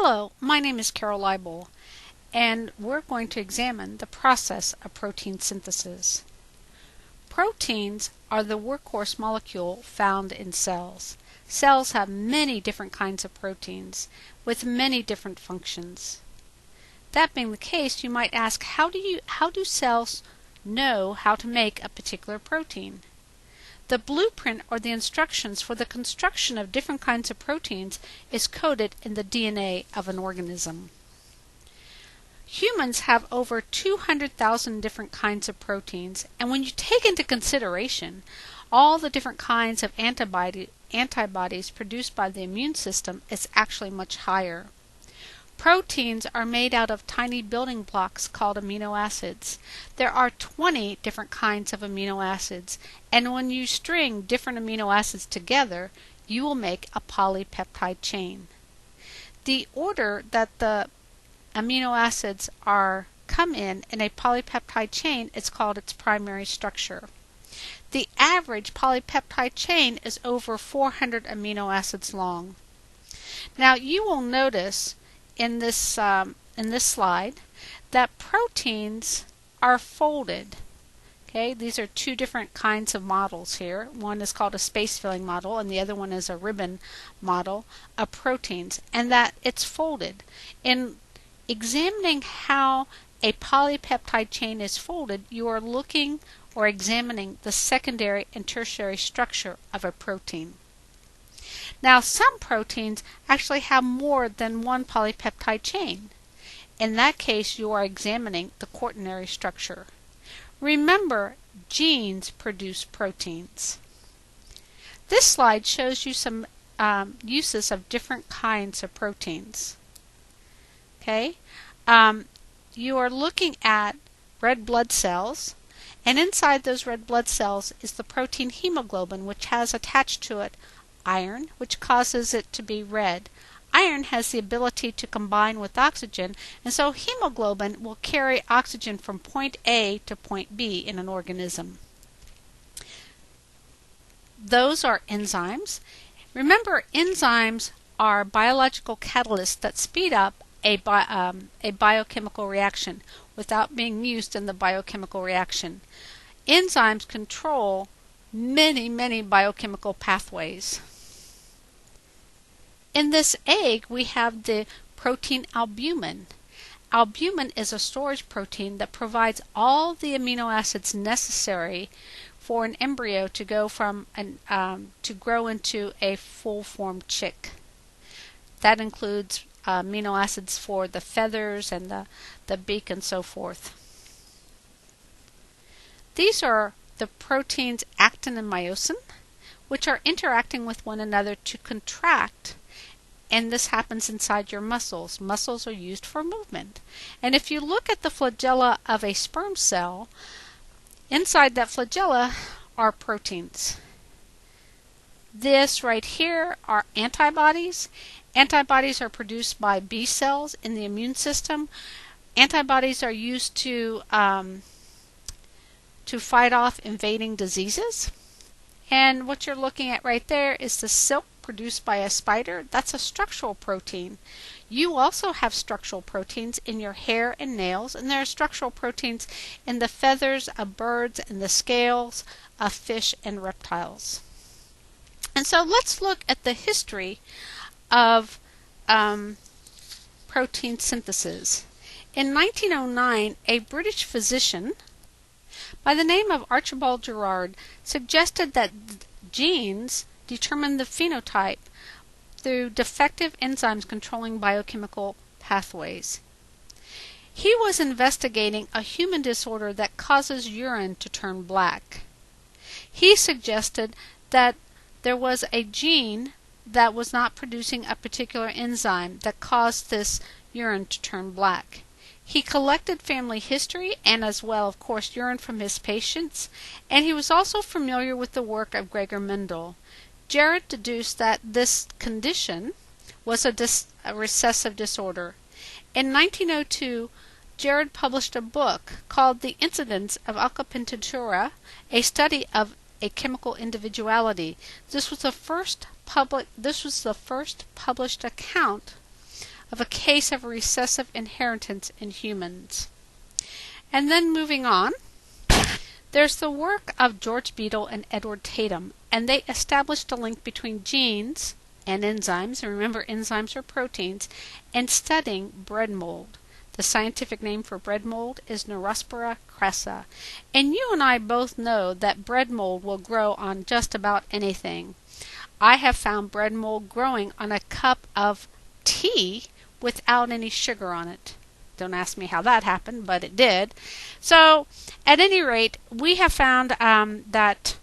Hello, my name is Carol Leibel, and we're going to examine the process of protein synthesis. Proteins are the workhorse molecule found in cells. Cells have many different kinds of proteins with many different functions. That being the case, you might ask, how do cells know how to make a particular protein? The blueprint or the instructions for the construction of different kinds of proteins is coded in the DNA of an organism. Humans have over 200,000 different kinds of proteins, and when you take into consideration all the different kinds of antibodies produced by the immune system, it's actually much higher. Proteins are made out of tiny building blocks called amino acids. There are 20 different kinds of amino acids, and when you string different amino acids together, you will make a polypeptide chain. The order that the amino acids come in a polypeptide chain is called its primary structure. The average polypeptide chain is over 400 amino acids long. Now you will notice in this slide that proteins are folded. Okay, these are two different kinds of models here. One is called a space filling model and the other one is a ribbon model of proteins, and that it's folded. In examining how a polypeptide chain is folded, you are looking or examining the secondary and tertiary structure of a protein. Now, some proteins actually have more than one polypeptide chain. In that case, you are examining the quaternary structure. Remember, genes produce proteins. This slide shows you some uses of different kinds of proteins. Okay, you are looking at red blood cells, and inside those red blood cells is the protein hemoglobin, which has attached to it iron, which causes it to be red. Iron has the ability to combine with oxygen, and so hemoglobin will carry oxygen from point A to point B in an organism. Those are enzymes. Remember, enzymes are biological catalysts that speed up a biochemical reaction without being used in the biochemical reaction. Enzymes control many biochemical pathways. In this egg, we have the protein albumin. Albumin is a storage protein that provides all the amino acids necessary for an embryo to go to grow into a full-formed chick. That includes amino acids for the feathers and the beak and so forth. These are the proteins actin and myosin, which are interacting with one another to contract, and this happens inside your muscles. Muscles are used for movement. And if you look at the flagella of a sperm cell, inside that flagella are proteins. This right here are antibodies. Antibodies are produced by B cells in the immune system. Antibodies are used to fight off invading diseases. And what you're looking at right there is the silk produced by a spider. That's a structural protein. You also have structural proteins in your hair and nails, and there are structural proteins in the feathers of birds and the scales of fish and reptiles. And so let's look at the history of protein synthesis. In 1909, a British physician by the name of Archibald Gerard suggested that genes determine the phenotype through defective enzymes controlling biochemical pathways. He was investigating a human disorder that causes urine to turn black. He suggested that there was a gene that was not producing a particular enzyme that caused this urine to turn black. He collected family history and as well, of course, urine from his patients, and he was also familiar with the work of Gregor Mendel. Gerard deduced that this condition was a recessive disorder. In 1902, Gerard published a book called The Incidence of Alcapintura, a study of a chemical individuality. This was the first published account of a case of recessive inheritance in humans. And then moving on, there's the work of George Beadle and Edward Tatum, and they established a link between genes and enzymes, and remember enzymes are proteins, and studying bread mold. The scientific name for bread mold is Neurospora crassa. And you and I both know that bread mold will grow on just about anything. I have found bread mold growing on a cup of tea without any sugar on it. Don't ask me how that happened, but it did. So, at any rate, we have found that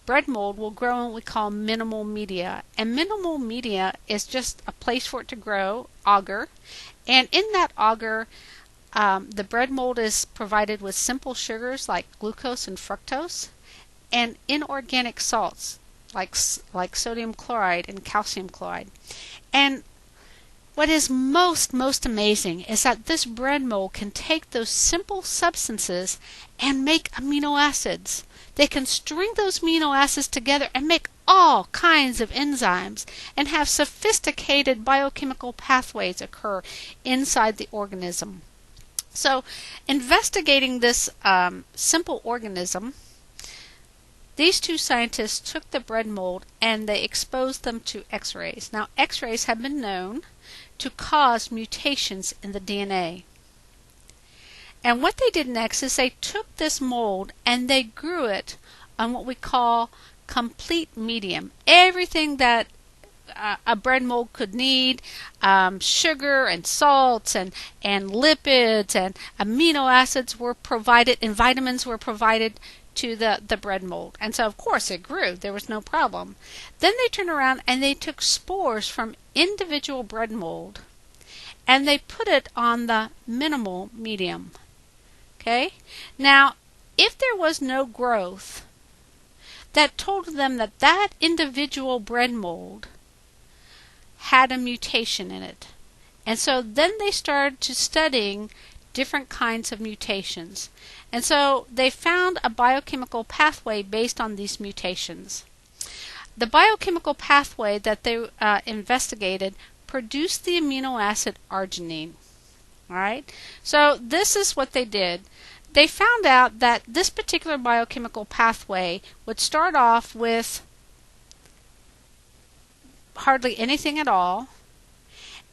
bread mold will grow in what we call minimal media. And minimal media is just a place for it to grow, agar. And in that agar, the bread mold is provided with simple sugars like glucose and fructose, and inorganic salts like sodium chloride and calcium chloride. And what is most amazing is that this bread mold can take those simple substances and make amino acids. They can string those amino acids together and make all kinds of enzymes and have sophisticated biochemical pathways occur inside the organism. So, investigating this simple organism, these two scientists took the bread mold and they exposed them to X-rays. Now, X-rays have been known to cause mutations in the DNA. And what they did next is they took this mold and they grew it on what we call complete medium. Everything that a bread mold could need, sugar and salts and lipids and amino acids were provided, and vitamins were provided to the bread mold. And so of course it grew. There was no problem. Then they turned around and they took spores from individual bread mold and they put it on the minimal medium. Okay? Now, if there was no growth, that told them that that individual bread mold had a mutation in it. And so then they started to studying different kinds of mutations. And so they found a biochemical pathway based on these mutations. The biochemical pathway that they investigated produced the amino acid arginine. All right? So this is what they did. They found out that this particular biochemical pathway would start off with hardly anything at all,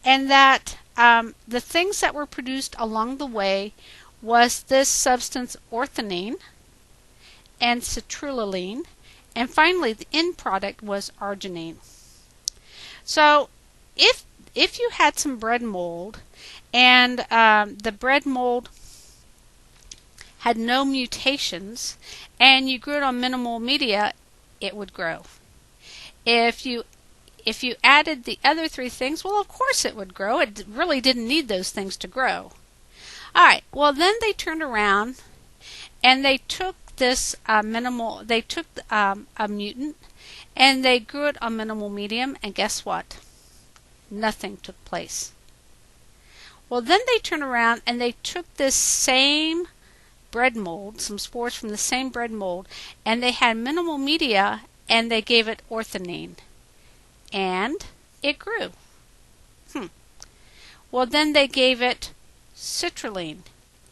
and that the things that were produced along the way was this substance orthonine and citrulline, and finally the end product was arginine. So if you had some bread mold and the bread mold had no mutations and you grew it on minimal media, it would grow. If you added the other three things, well, of course it would grow. It really didn't need those things to grow. All right, well, then they turned around and they took this a mutant and they grew it on minimal medium, and guess what? Nothing took place. Well, then they turned around and they took this same bread mold, some spores from the same bread mold, and they had minimal media and they gave it orthonine. And it grew. Well, then they gave it citrulline,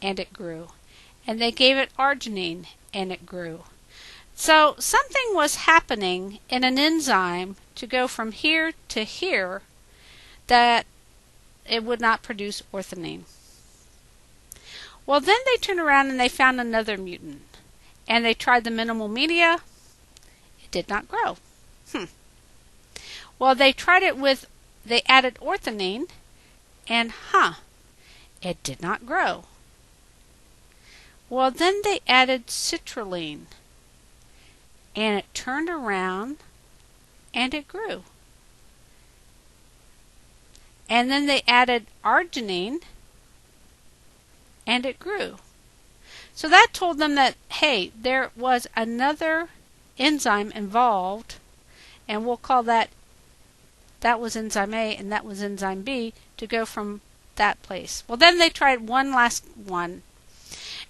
and it grew. And they gave it arginine, and it grew. So something was happening in an enzyme to go from here to here that it would not produce orthonine. Well, then they turned around and they found another mutant. And they tried the minimal media. It did not grow. Well, they tried it with, they added orthonine, and it did not grow. Well, then they added citrulline, and it turned around, and it grew. And then they added arginine, and it grew. So that told them that, hey, there was another enzyme involved, and we'll call that was enzyme A and that was enzyme B, to go from that place. Well, then they tried one last one.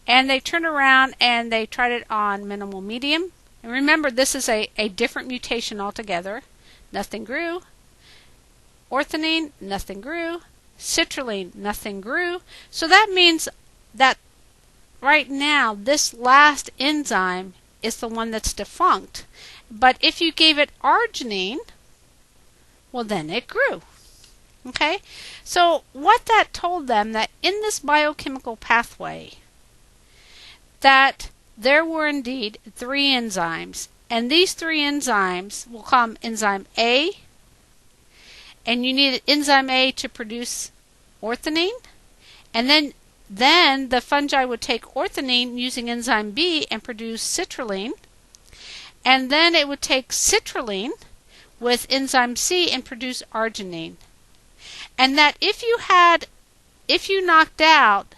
And they turned around and they tried it on minimal medium. And remember, this is a different mutation altogether. Nothing grew. Orthonine, nothing grew. citrulline, nothing grew. So that means that right now this last enzyme is the one that's defunct. But if you gave it arginine, well, then it grew. Okay? So what that told them, that in this biochemical pathway, that there were indeed 3 enzymes. And these 3 enzymes, we'll call them enzyme A, and you need enzyme A to produce orthanine, and then the fungi would take orthanine using enzyme B and produce citrulline, and then it would take citrulline with enzyme C and produce arginine. And that if you knocked out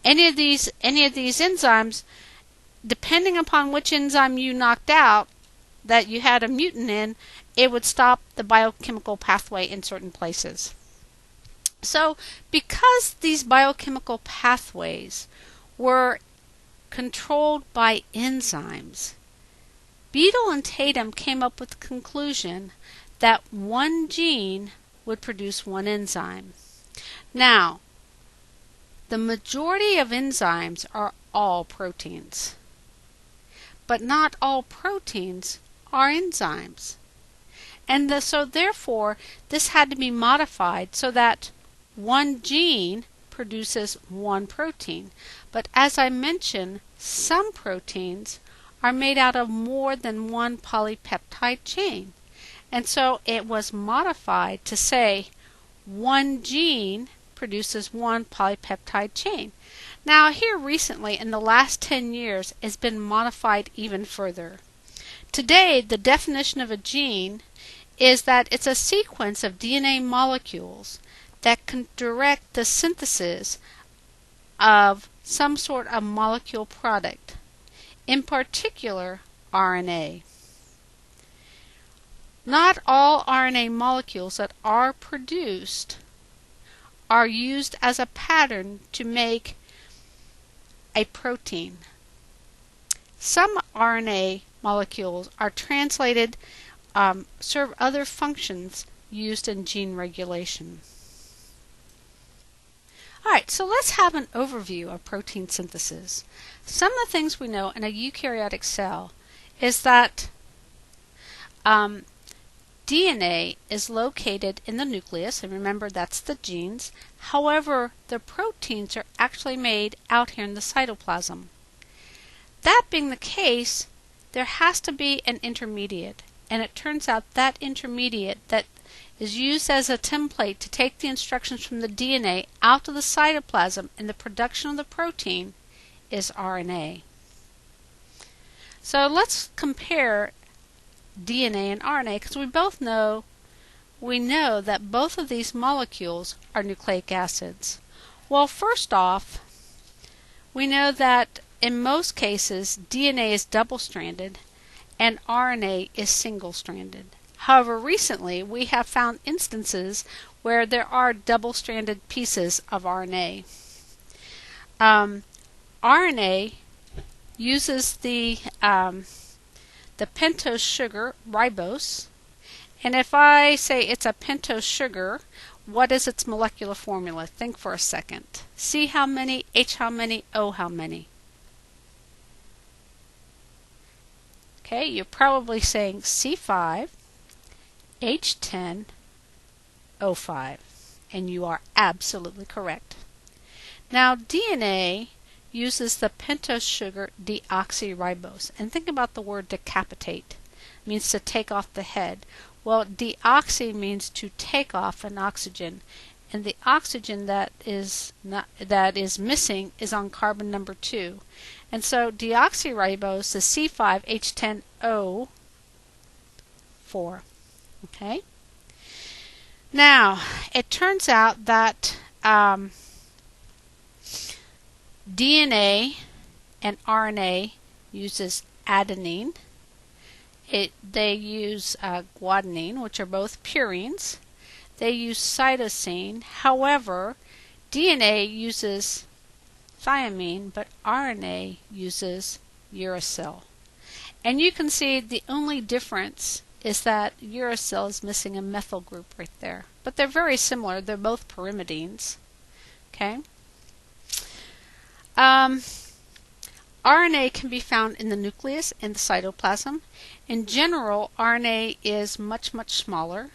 any of these enzymes, depending upon which enzyme you knocked out that you had a mutant in, it would stop the biochemical pathway in certain places. So because these biochemical pathways were controlled by enzymes, Beadle and Tatum came up with the conclusion that one gene would produce one enzyme. Now, the majority of enzymes are all proteins, but not all proteins are enzymes. And so therefore, this had to be modified so that one gene produces one protein. But as I mentioned, some proteins are made out of more than one polypeptide chain. And so it was modified to say one gene produces one polypeptide chain. Now here recently, in the last 10 years, it's been modified even further. Today, the definition of a gene is that it's a sequence of DNA molecules that can direct the synthesis of some sort of molecule product, in particular RNA. Not all RNA molecules that are produced are used as a pattern to make a protein. Some RNA molecules are translated, serve other functions used in gene regulation. Alright, so let's have an overview of protein synthesis. Some of the things we know in a eukaryotic cell is that DNA is located in the nucleus, and remember that's the genes. However, the proteins are actually made out here in the cytoplasm. That being the case, there has to be an intermediate, and it turns out that intermediate that is used as a template to take the instructions from the DNA out to the cytoplasm in the production of the protein is RNA. So let's compare DNA and RNA, because we know that both of these molecules are nucleic acids. Well, first off, we know that in most cases DNA is double-stranded and RNA is single-stranded. However, recently we have found instances where there are double-stranded pieces of RNA. RNA uses the pentose sugar ribose, and if I say it's a pentose sugar, what is its molecular formula? Think for a second. C how many, H how many, O how many? Okay, you're probably saying C5, H10, O5, and you are absolutely correct. Now DNA uses the pentose sugar deoxyribose, and think about the word decapitate. It means to take off the head. Well, deoxy means to take off an oxygen, and the oxygen that is missing is on carbon number 2. And so deoxyribose is C5H10O4. Okay? Now, it turns out that DNA and RNA uses adenine. They use guanine, which are both purines. They use cytosine. However, DNA uses thymine, but RNA uses uracil. And you can see the only difference is that uracil is missing a methyl group right there. but they're very similar. They're both pyrimidines. Okay. RNA can be found in the nucleus and the cytoplasm. In general, RNA is much, much smaller.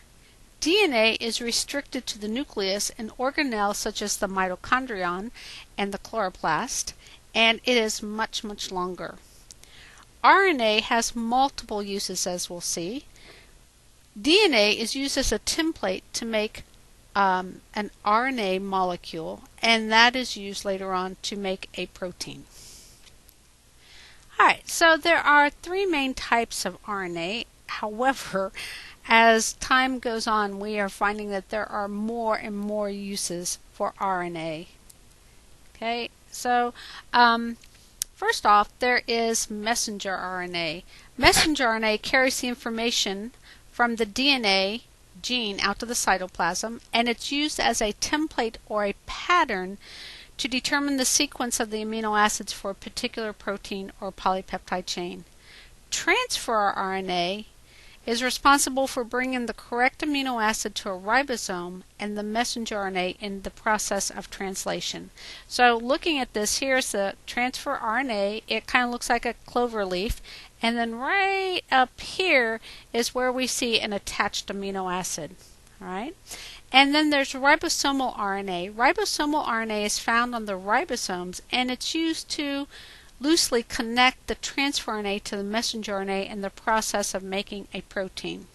DNA is restricted to the nucleus and organelles such as the mitochondrion and the chloroplast, and it is much, much longer. RNA has multiple uses, as we'll see. DNA is used as a template to make an RNA molecule, and that is used later on to make a protein. Alright, so there are three main types of RNA. However, as time goes on, we are finding that there are more and more uses for RNA. Okay, so first off, there is messenger RNA. Messenger RNA carries the information from the DNA gene out to the cytoplasm, and it's used as a template or a pattern to determine the sequence of the amino acids for a particular protein or polypeptide chain. Transfer RNA is responsible for bringing the correct amino acid to a ribosome and the messenger RNA in the process of translation. So looking at this, here's the transfer RNA. It kind of looks like a clover leaf, and then right up here is where we see an attached amino acid. All right. And then there's ribosomal RNA. Ribosomal RNA is found on the ribosomes, and it's used to loosely connect the transfer RNA to the messenger RNA in the process of making a protein.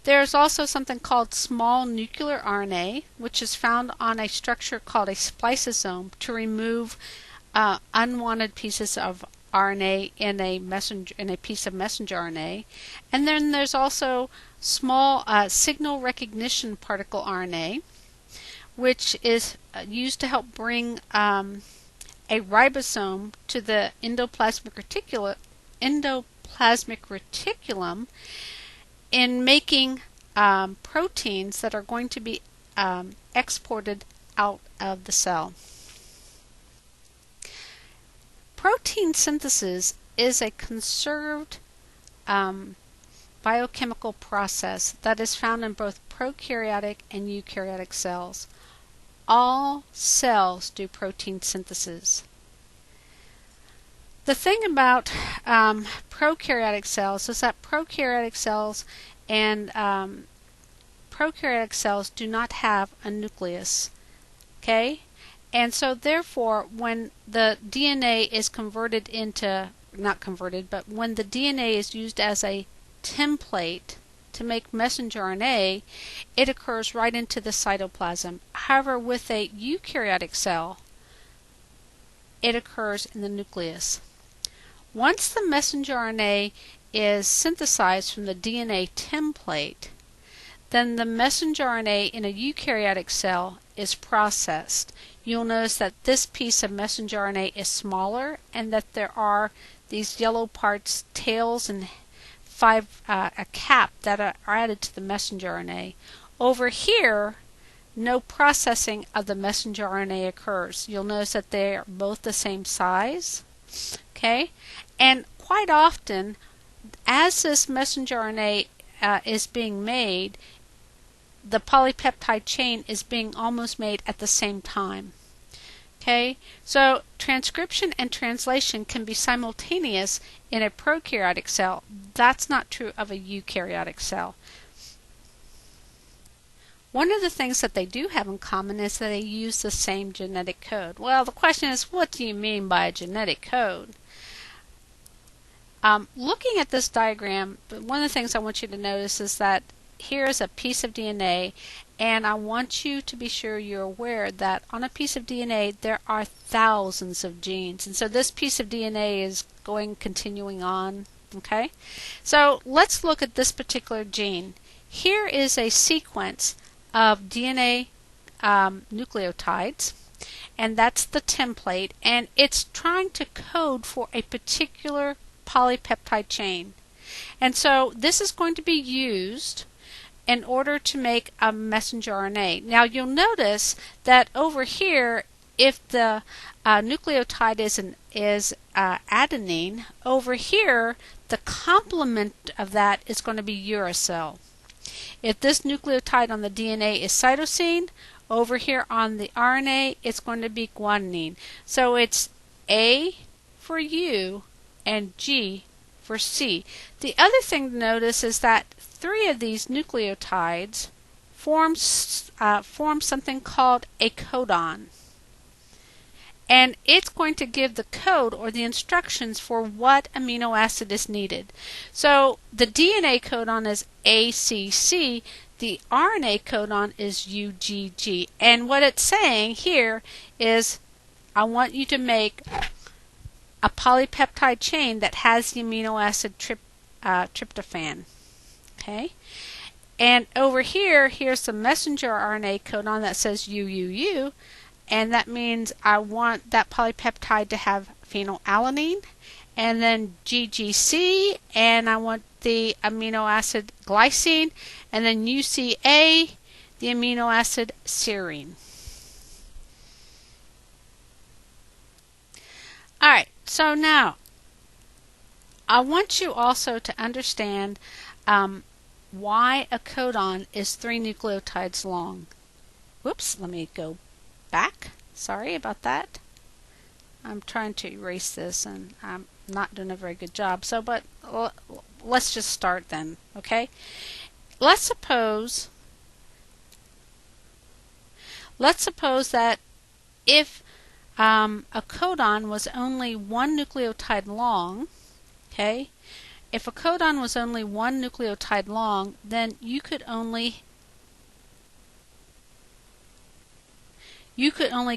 There's also something called small nuclear RNA, which is found on a structure called a spliceosome to remove unwanted pieces of RNA in a piece of messenger RNA. And then there's also small signal recognition particle RNA, which is used to help bring a ribosome to the endoplasmic reticulum in making proteins that are going to be exported out of the cell. Protein synthesis is a conserved biochemical process that is found in both prokaryotic and eukaryotic cells. All cells do protein synthesis. The thing about prokaryotic cells is that prokaryotic cells and prokaryotic cells do not have a nucleus. Okay? And so therefore, when the DNA is converted into, not converted, but when the DNA is used as a template to make messenger RNA, it occurs right into the cytoplasm. However, with a eukaryotic cell, it occurs in the nucleus. Once the messenger RNA is synthesized from the DNA template, then the messenger RNA in a eukaryotic cell is processed. You'll notice that this piece of messenger RNA is smaller and that there are these yellow parts, tails, and a cap that are added to the messenger RNA. Over here, no processing of the messenger RNA occurs. You'll notice that they are both the same size. Okay, and quite often, as this messenger RNA is being made, the polypeptide chain is being almost made at the same time. Okay, so transcription and translation can be simultaneous in a prokaryotic cell. That's not true of a eukaryotic cell. One of the things that they do have in common is that they use the same genetic code. Well, the question is, what do you mean by a genetic code? Looking at this diagram, one of the things I want you to notice is that here is a piece of DNA, and I want you to be sure you're aware that on a piece of DNA there are thousands of genes, and so this piece of DNA is continuing on. Okay, so let's look at this particular gene. Here is a sequence of DNA nucleotides, and that's the template, and it's trying to code for a particular polypeptide chain. And so this is going to be used in order to make a messenger RNA. Now you'll notice that over here, if the nucleotide is adenine, over here the complement of that is going to be uracil. If this nucleotide on the DNA is cytosine, over here on the RNA it's going to be guanine. So it's A for U and G for C. The other thing to notice is that 3 of these nucleotides form something called a codon. And it's going to give the code or the instructions for what amino acid is needed. So the DNA codon is ACC, the RNA codon is UGG. And what it's saying here is, I want you to make a polypeptide chain that has the amino acid tryptophan. Okay? And over here, here's the messenger RNA codon that says UUU. And that means I want that polypeptide to have phenylalanine, and then GGC, and I want the amino acid glycine, and then UCA, the amino acid serine. Alright, so now I want you also to understand why a codon is 3 nucleotides long. Whoops, let me go back. Sorry about that. I'm trying to erase this and I'm not doing a very good job. So, but let's just start then, okay? Let's suppose that if a codon was only 1 nucleotide long, okay? If a codon was only 1 nucleotide long, then you could only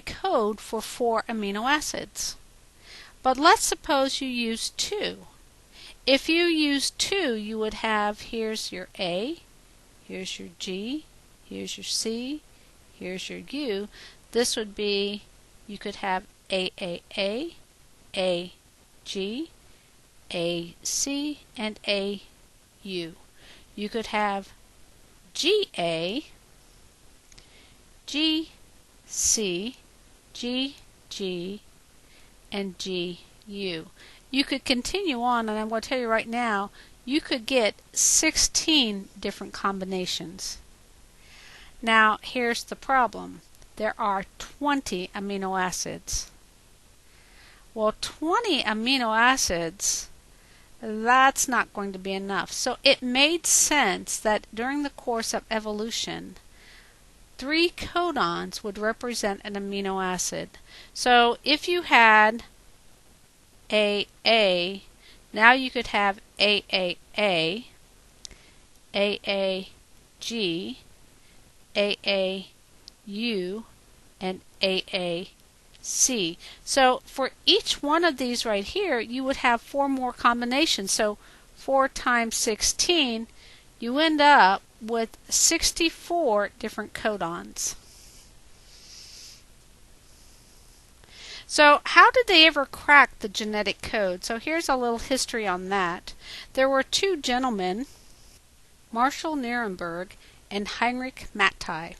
code for 4 amino acids. But let's suppose you use 2. If you use 2, you would have, here's your A, here's your G, here's your C, here's your U. This would be, you could have AAA, AG, AC, and AU. You could have GA, G, C, G, G, and G, U. You could continue on, and I'm going to tell you right now, you could get 16 different combinations. Now, here's the problem. There are 20 amino acids. Well, 20 amino acids, that's not going to be enough. So it made sense that during the course of evolution, 3 codons would represent an amino acid. So if you had AA, now you could have AAA, AAG, AAU, and AAC. So for each one of these right here, you would have 4 more combinations. So 4 times 16, you end up with 64 different codons. So how did they ever crack the genetic code? So here's a little history on that. There were 2 gentlemen, Marshall Nirenberg and Heinrich Mattei,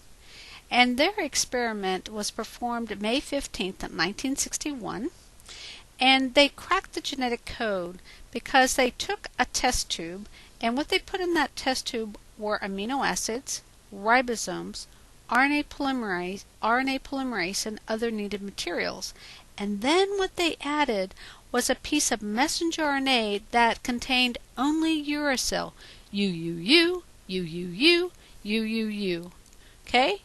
and their experiment was performed May 15th, 1961, and they cracked the genetic code because they took a test tube, and what they put in that test tube were amino acids, ribosomes, RNA polymerase, and other needed materials. And then what they added was a piece of messenger RNA that contained only uracil, UUU, UUU, UUU. Okay?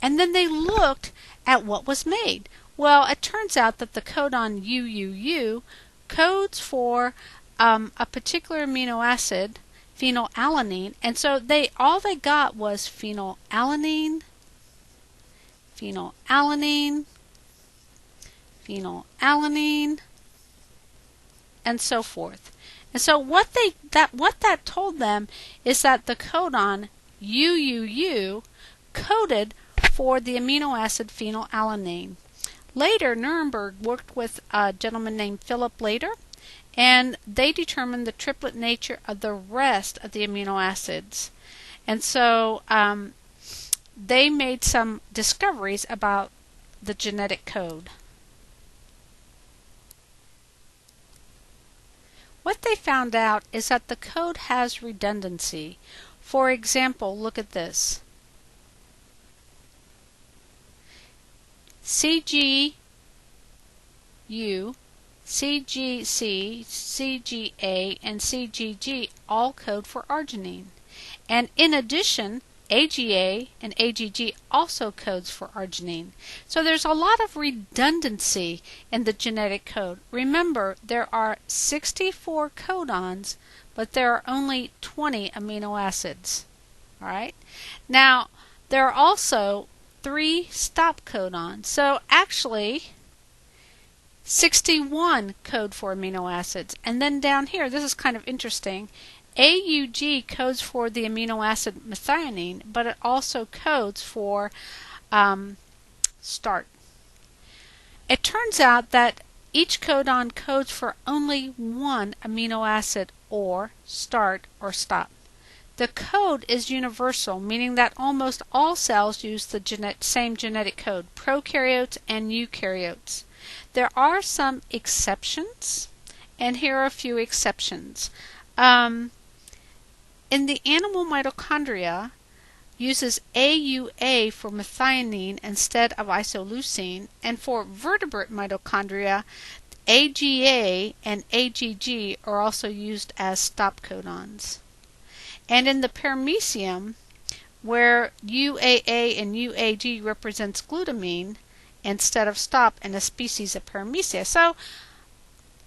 And then they looked at what was made. Well, it turns out that the codon UUU codes for a particular amino acid, phenylalanine, and so all they got was phenylalanine, phenylalanine, phenylalanine, and so forth. And so what that told them is that the codon UUU coded for the amino acid phenylalanine. Later, Nuremberg worked with a gentleman named Philip Later, and they determined the triplet nature of the rest of the amino acids. And so they made some discoveries about the genetic code. What they found out is that the code has redundancy. For example, look at this. CGU, CGC, CGA, and CGG all code for arginine. And in addition, AGA and AGG also codes for arginine. So there's a lot of redundancy in the genetic code. Remember, there are 64 codons, but there are only 20 amino acids. All right? Now, there are also 3 stop codons. So actually, 61 code for amino acids. And then down here, this is kind of interesting, AUG codes for the amino acid methionine, but it also codes for start. It turns out that each codon codes for only one amino acid, or start or stop. The code is universal, meaning that almost all cells use the same genetic code, prokaryotes and eukaryotes. There are some exceptions, and here are a few exceptions. In the animal mitochondria, uses AUA for methionine instead of isoleucine, and for vertebrate mitochondria, AGA and AGG are also used as stop codons. And in the paramecium, where UAA and UAG represents glutamine instead of stop in a species of paramecia. So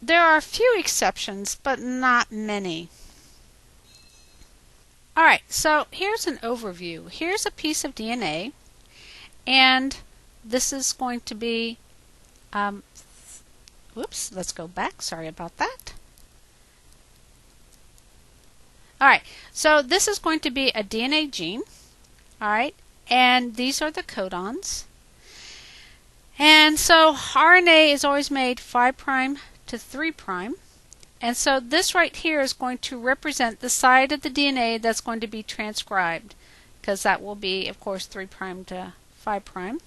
there are a few exceptions, but not many. Alright, so here's an overview. Here's a piece of DNA, and this is going to be, whoops, let's go back, sorry about that. Alright, so this is going to be a DNA gene, alright, and these are the codons. And so RNA is always made 5' to 3'. And so this right here is going to represent the side of the DNA that's going to be transcribed, because that will be, of course, 3' to 5'.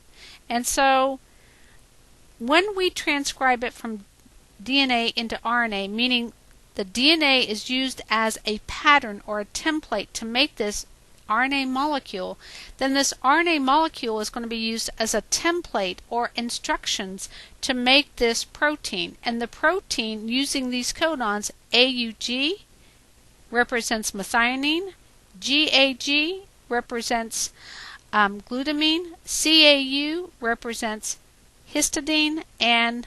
And so when we transcribe it from DNA into RNA, meaning the DNA is used as a pattern or a template to make this RNA molecule, then this RNA molecule is going to be used as a template or instructions to make this protein. And the protein, using these codons, AUG represents methionine, GAG represents glutamine, CAU represents histidine, and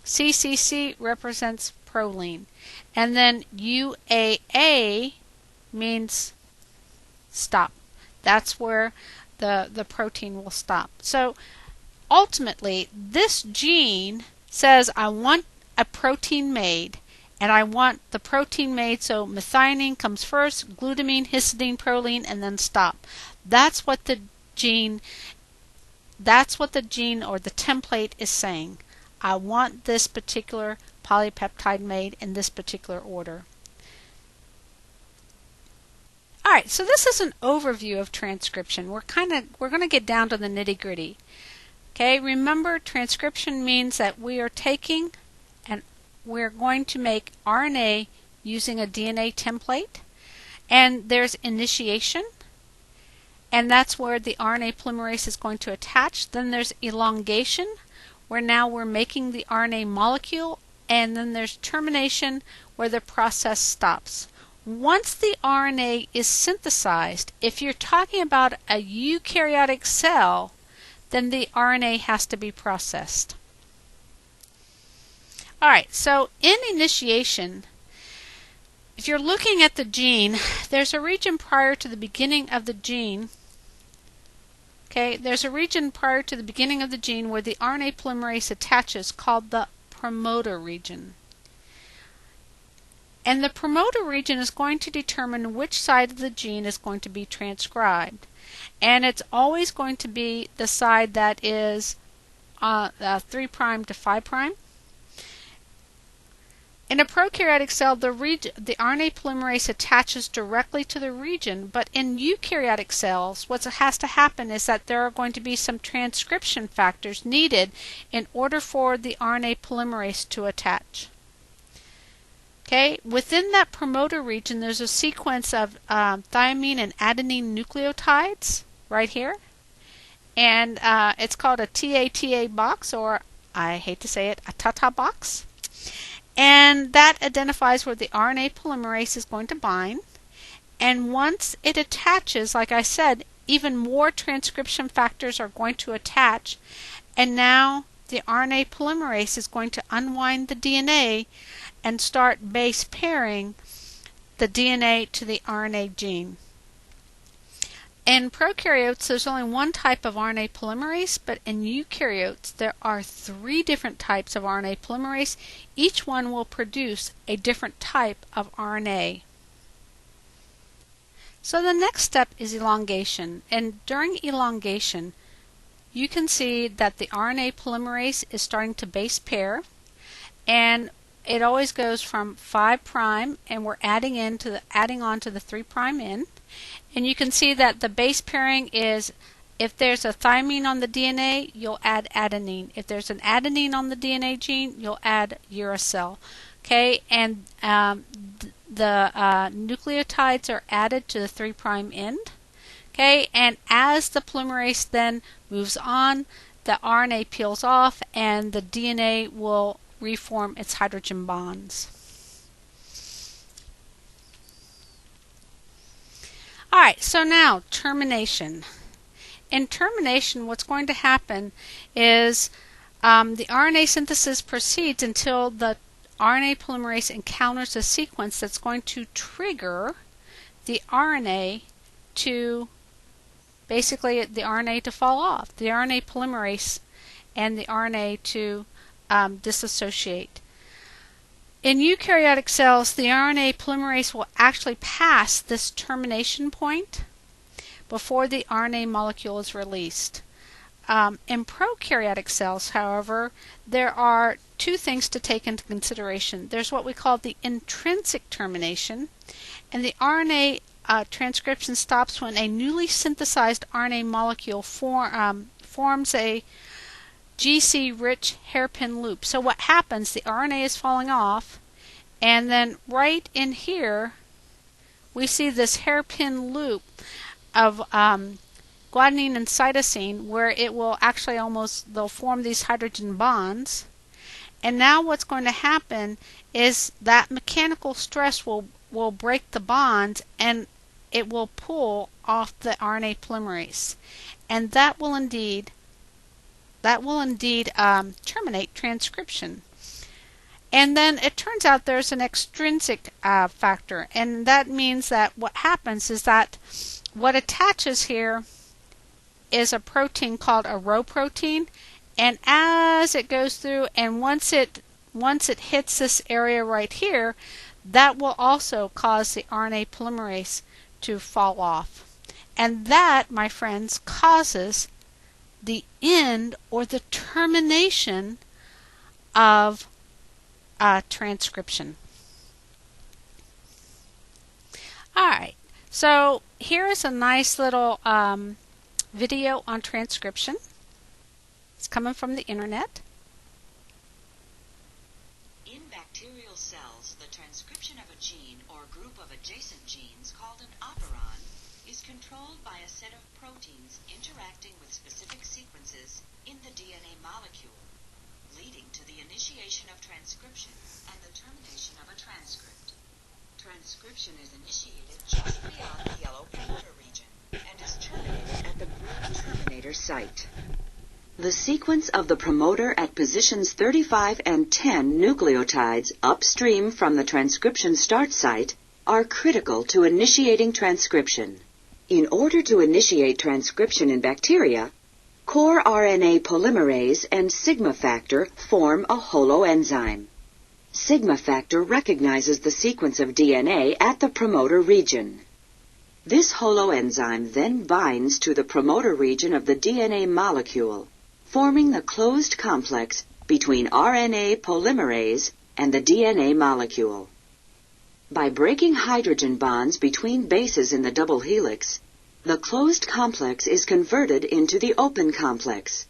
CCC represents proline. And then UAA means stop. That's where the protein will stop. So ultimately, this gene says I want a protein made, and I want the protein made so methionine comes first, glutamine, histidine, proline, and then stop. That's what the gene or the template is saying. I want this particular polypeptide made in this particular order. Alright, so this is an overview of transcription. We're going to get down to the nitty-gritty. Okay, remember, transcription means that we are taking and we're going to make RNA using a DNA template, and there's initiation, and that's where the RNA polymerase is going to attach. Then there's elongation, where now we're making the RNA molecule, and then there's termination, where the process stops. Once the RNA is synthesized, if you're talking about a eukaryotic cell, then the RNA has to be processed. Alright, so in initiation, if you're looking at the gene, there's a region prior to the beginning of the gene. Okay, there's a region prior to the beginning of the gene where the RNA polymerase attaches, called the promoter region. And the promoter region is going to determine which side of the gene is going to be transcribed. And it's always going to be the side that is 3' to 5'. In a prokaryotic cell, the RNA polymerase attaches directly to the region, but in eukaryotic cells, what has to happen is that there are going to be some transcription factors needed in order for the RNA polymerase to attach. Okay, within that promoter region, there's a sequence of thymine and adenine nucleotides right here. And it's called a TATA box, or I hate to say it, a TATA box. And that identifies where the RNA polymerase is going to bind. And once it attaches, like I said, even more transcription factors are going to attach. And now the RNA polymerase is going to unwind the DNA and start base pairing the DNA to the RNA gene. In prokaryotes, there's only one type of RNA polymerase, but in eukaryotes, there are 3 different types of RNA polymerase. Each one will produce a different type of RNA. So the next step is elongation, and during elongation, you can see that the RNA polymerase is starting to base pair, and it always goes from 5' and we're adding on to the 3' end. And you can see that the base pairing is, if there's a thymine on the DNA, you'll add adenine. If there's an adenine on the DNA gene, you'll add uracil. Okay, and the nucleotides are added to the 3' end. Okay, and as the polymerase then moves on, the RNA peels off and the DNA will reform its hydrogen bonds. Alright, so now termination. In termination, what's going to happen is the RNA synthesis proceeds until the RNA polymerase encounters a sequence that's going to trigger the RNA to, basically the RNA to fall off, the RNA polymerase and the RNA to dissociate. In eukaryotic cells, the RNA polymerase will actually pass this termination point before the RNA molecule is released. In prokaryotic cells, however, there are 2 things to take into consideration. There's what we call the intrinsic termination, and the RNA transcription stops when a newly synthesized RNA molecule forms a GC-rich hairpin loop. So what happens, the RNA is falling off, and then right in here we see this hairpin loop of guanine and cytosine, where it will actually they'll form these hydrogen bonds. And now what's going to happen is that mechanical stress will break the bonds, and it will pull off the RNA polymerase. And that will indeed terminate transcription. And then it turns out there's an extrinsic factor, and that means that what happens is that what attaches here is a protein called a Rho protein, and as it goes through, and once it hits this area right here, that will also cause the RNA polymerase to fall off. And that, my friends, causes the end or the termination of transcription. Alright, so here is a nice little video on transcription. It's coming from the internet. In bacterial cells, the transcription of a gene or group of adjacent genes called an operon is controlled by a set of proteins interacting with specific sequences in the DNA molecule, leading to the initiation of transcription and the termination of a transcript. Transcription is initiated just beyond the yellow promoter region and is terminated at the green terminator site. The sequence of the promoter at positions 35 and 10 nucleotides upstream from the transcription start site are critical to initiating transcription. In order to initiate transcription in bacteria, core RNA polymerase and sigma factor form a holoenzyme. Sigma factor recognizes the sequence of DNA at the promoter region. This holoenzyme then binds to the promoter region of the DNA molecule, forming the closed complex between RNA polymerase and the DNA molecule. By breaking hydrogen bonds between bases in the double helix, the closed complex is converted into the open complex.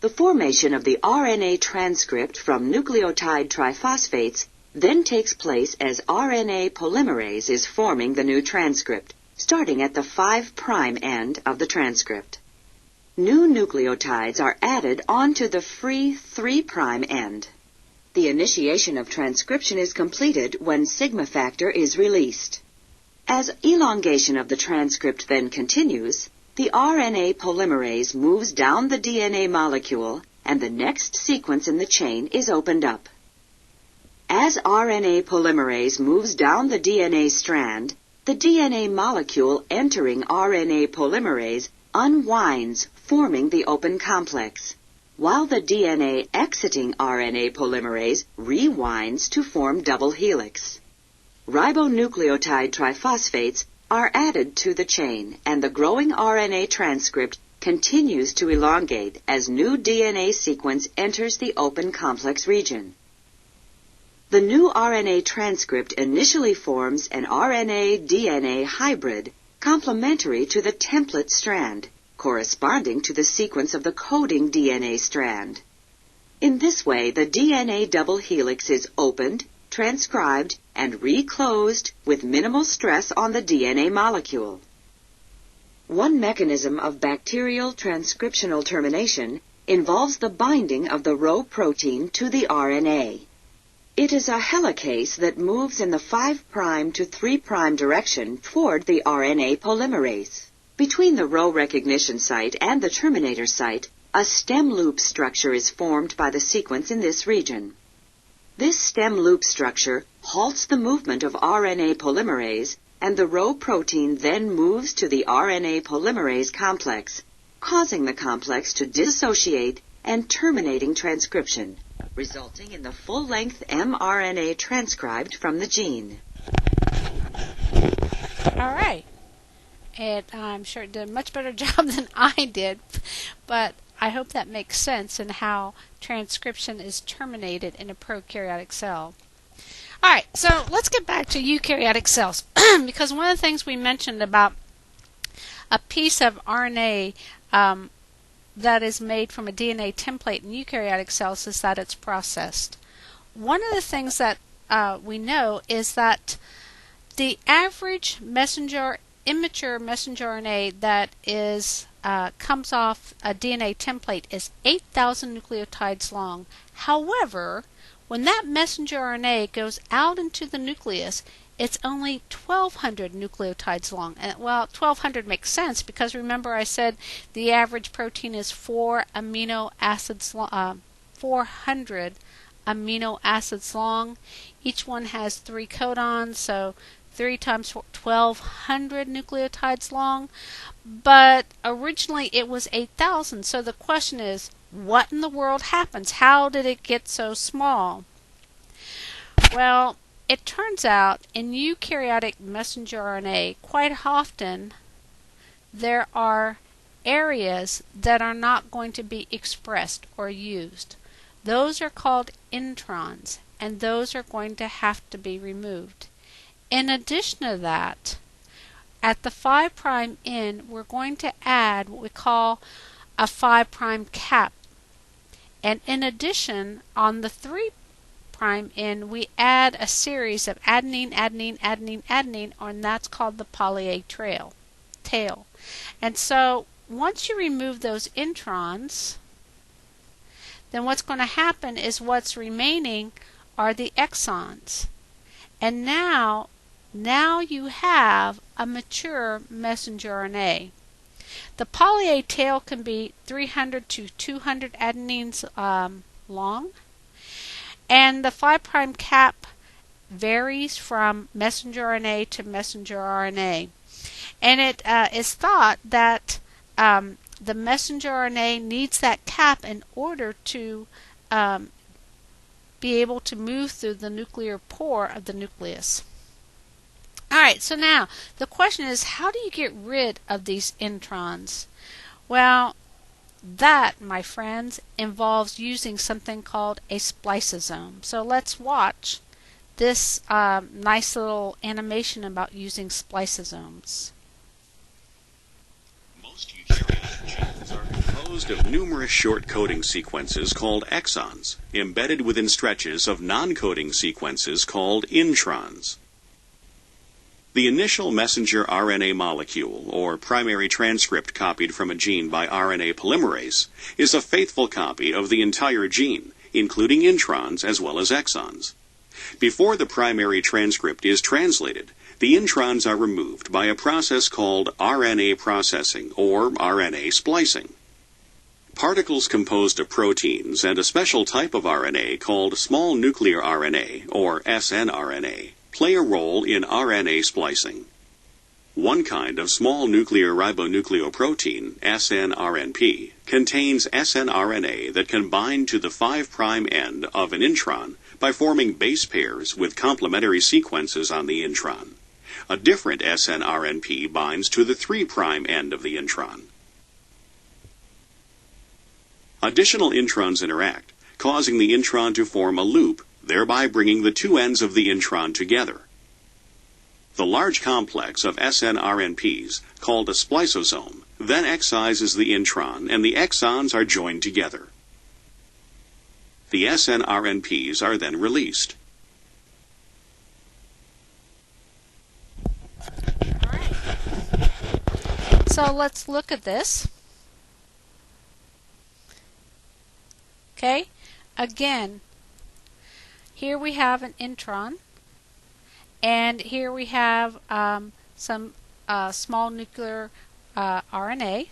The formation of the RNA transcript from nucleotide triphosphates then takes place as RNA polymerase is forming the new transcript, starting at the 5' end of the transcript. New nucleotides are added onto the free 3' end. The initiation of transcription is completed when sigma factor is released. As elongation of the transcript then continues, the RNA polymerase moves down the DNA molecule and the next sequence in the chain is opened up. As RNA polymerase moves down the DNA strand, the DNA molecule entering RNA polymerase unwinds, forming the open complex, while the DNA exiting RNA polymerase rewinds to form double helix. Ribonucleotide triphosphates are added to the chain, and the growing RNA transcript continues to elongate as new DNA sequence enters the open complex region. The new RNA transcript initially forms an RNA-DNA hybrid complementary to the template strand, corresponding to the sequence of the coding DNA strand. In this way, the DNA double helix is opened, transcribed, and reclosed with minimal stress on the DNA molecule. One mechanism of bacterial transcriptional termination involves the binding of the Rho protein to the RNA. It is a helicase that moves in the 5' to 3' direction toward the RNA polymerase. Between the Rho recognition site and the terminator site, a stem loop structure is formed by the sequence in this region. This stem loop structure halts the movement of RNA polymerase, and the Rho protein then moves to the RNA polymerase complex, causing the complex to dissociate and terminating transcription, resulting in the full-length mRNA transcribed from the gene. All right. And I'm sure it did a much better job than I did, but I hope that makes sense in how transcription is terminated in a prokaryotic cell. All right, so let's get back to eukaryotic cells, because one of the things we mentioned about a piece of RNA that is made from a DNA template in eukaryotic cells is that it's processed. One of the things that we know is that the average immature messenger RNA that is comes off a DNA template is 8,000 nucleotides long. However, when that messenger RNA goes out into the nucleus, it's only 1,200 nucleotides long. And, well, 1,200 makes sense because remember I said the average protein is 400 amino acids long. Each one has 3 codons, so 3 times 1,200 nucleotides long. But originally it was 8,000. So the question is, what in the world happens? How did it get so small? Well, it turns out in eukaryotic messenger RNA, quite often there are areas that are not going to be expressed or used. Those are called introns, and those are going to have to be removed. In addition to that, at the 5' end, we're going to add what we call a 5' cap. And in addition, on the 3' end, we add a series of adenine, and that's called the poly A tail. And so once you remove those introns, then what's going to happen is what's remaining are the exons. And now you have a mature messenger RNA. The poly A tail can be 300 to 200 adenines long, and the 5' cap varies from messenger RNA to messenger RNA. And it is thought that the messenger RNA needs that cap in order to be able to move through the nuclear pore of the nucleus. Alright, so now the question is, how do you get rid of these introns? Well, that, my friends, involves using something called a spliceosome. So let's watch this nice little animation about using spliceosomes. Most eukaryotic genes are composed composed of numerous short coding sequences called exons, embedded within stretches of non-coding sequences called introns. The initial messenger RNA molecule, or primary transcript copied from a gene by RNA polymerase, is a faithful copy of the entire gene, including introns as well as exons. Before the primary transcript is translated, the introns are removed by a process called RNA processing, or RNA splicing. Particles composed of proteins and a special type of RNA called small nuclear RNA, or snRNA, play a role in RNA splicing. One kind of small nuclear ribonucleoprotein, snRNP, contains snRNA that can bind to the 5' end of an intron by forming base pairs with complementary sequences on the intron. A different snRNP binds to the 3' end of the intron. Additional introns interact, causing the intron to form a loop, thereby bringing the two ends of the intron together. The large complex of snRNPs, called a spliceosome, then excises the intron and the exons are joined together. The snRNPs are then released. So let's look at this. Okay, again, here we have an intron, and here we have some small nuclear RNA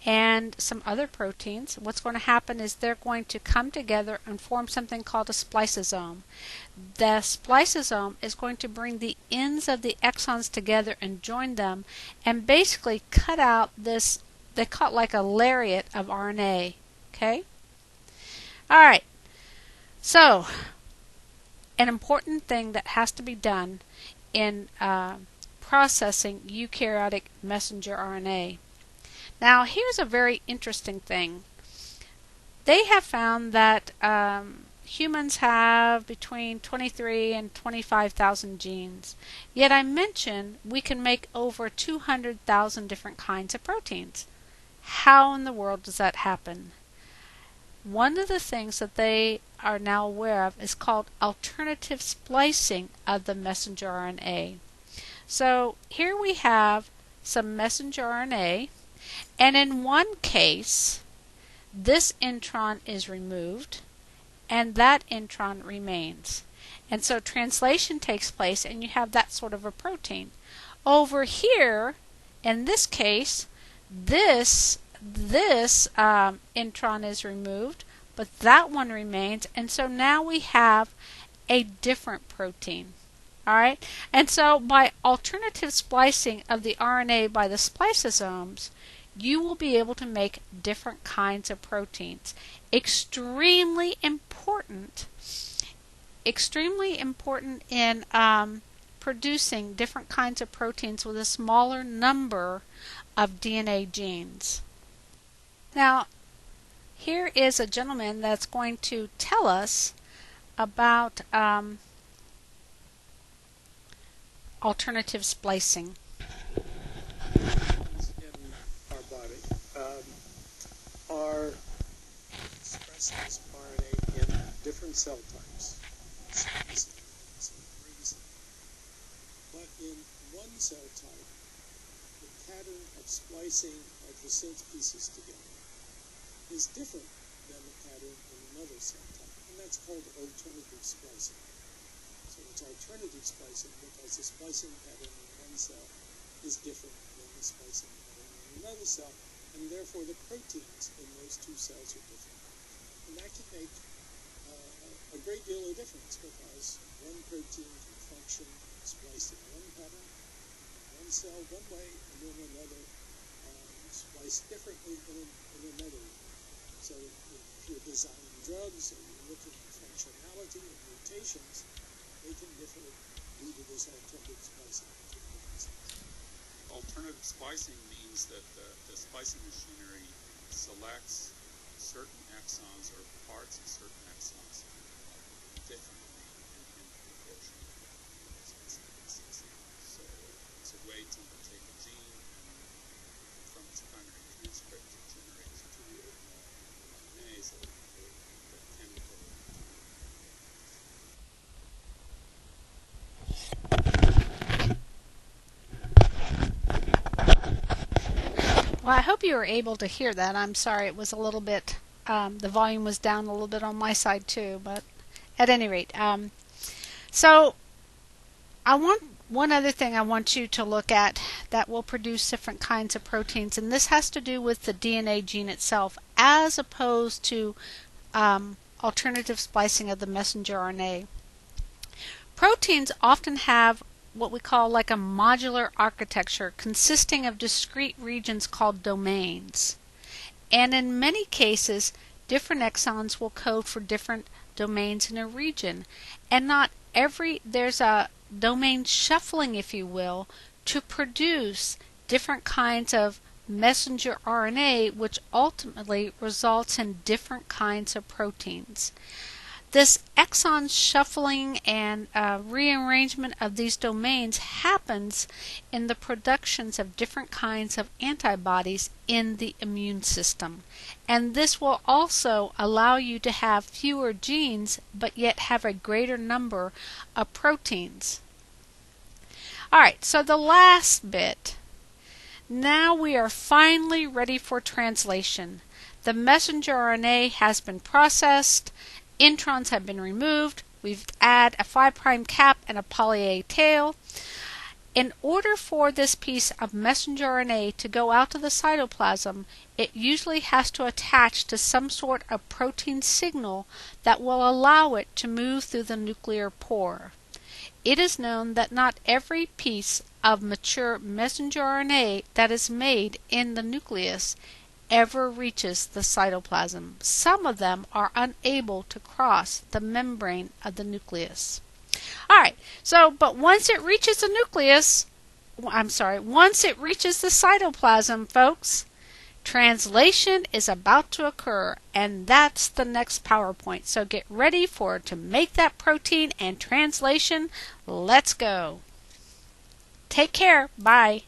and some other proteins. What's going to happen is they're going to come together and form something called a spliceosome. The spliceosome is going to bring the ends of the exons together and join them and basically cut out this, they cut like a lariat of RNA. Okay? Alright, so an important thing that has to be done in processing eukaryotic messenger RNA. Now here's a very interesting thing. They have found that humans have between 23 and 25,000 genes. Yet I mentioned we can make over 200,000 different kinds of proteins. How in the world does that happen? One of the things that they are now aware of is called alternative splicing of the messenger RNA. So here we have some messenger RNA, and in one case this intron is removed and that intron remains. And so translation takes place and you have that sort of a protein. Over here, in this case, this intron is removed, but that one remains, and so now we have a different protein. Alright? And so by alternative splicing of the RNA by the spliceosomes, you will be able to make different kinds of proteins. Extremely important in producing different kinds of proteins with a smaller number of DNA genes. Now, here is a gentleman that's going to tell us about alternative splicing. In our body are expressed as RNA in different cell types. But in one cell type, the pattern of splicing of the synth pieces together is different than the pattern in another cell type, and that's called alternative splicing. So it's alternative splicing because the splicing pattern in one cell is different than the splicing pattern in another cell, and therefore the proteins in those two cells are different. And that can make a great deal of difference because one protein can function spliced in one pattern, in one cell one way, and then another spliced differently in another way. So if you're designing drugs and you're looking at functionality and mutations, they can differ due to this alternative splicing. Alternative splicing means that the splicing machinery selects certain exons or parts of certain exons differently in proportion to those specifics. So it's a way to take a gene and from its primary transcript to generate you were able to hear that. I'm sorry, it was a little bit, the volume was down a little bit on my side too, but at any rate. So one other thing I want you to look at that will produce different kinds of proteins, and this has to do with the DNA gene itself as opposed to alternative splicing of the messenger RNA. Proteins often have what we call like a modular architecture consisting of discrete regions called domains. And in many cases, different exons will code for different domains in a region. And there's a domain shuffling, if you will, to produce different kinds of messenger RNA, which ultimately results in different kinds of proteins. This exon shuffling and rearrangement of these domains happens in the productions of different kinds of antibodies in the immune system. And this will also allow you to have fewer genes but yet have a greater number of proteins. Alright, so the last bit. Now we are finally ready for translation. The messenger RNA has been processed. Introns have been removed. We've added a 5' cap and a poly A tail. In order for this piece of messenger RNA to go out to the cytoplasm, it usually has to attach to some sort of protein signal that will allow it to move through the nuclear pore. It is known that not every piece of mature messenger RNA that is made in the nucleus ever reaches the cytoplasm. Some of them are unable to cross the membrane of the nucleus. Alright, but once it reaches the cytoplasm, folks, translation is about to occur, and that's the next PowerPoint. So get ready to make that protein and translation. Let's go. Take care. Bye.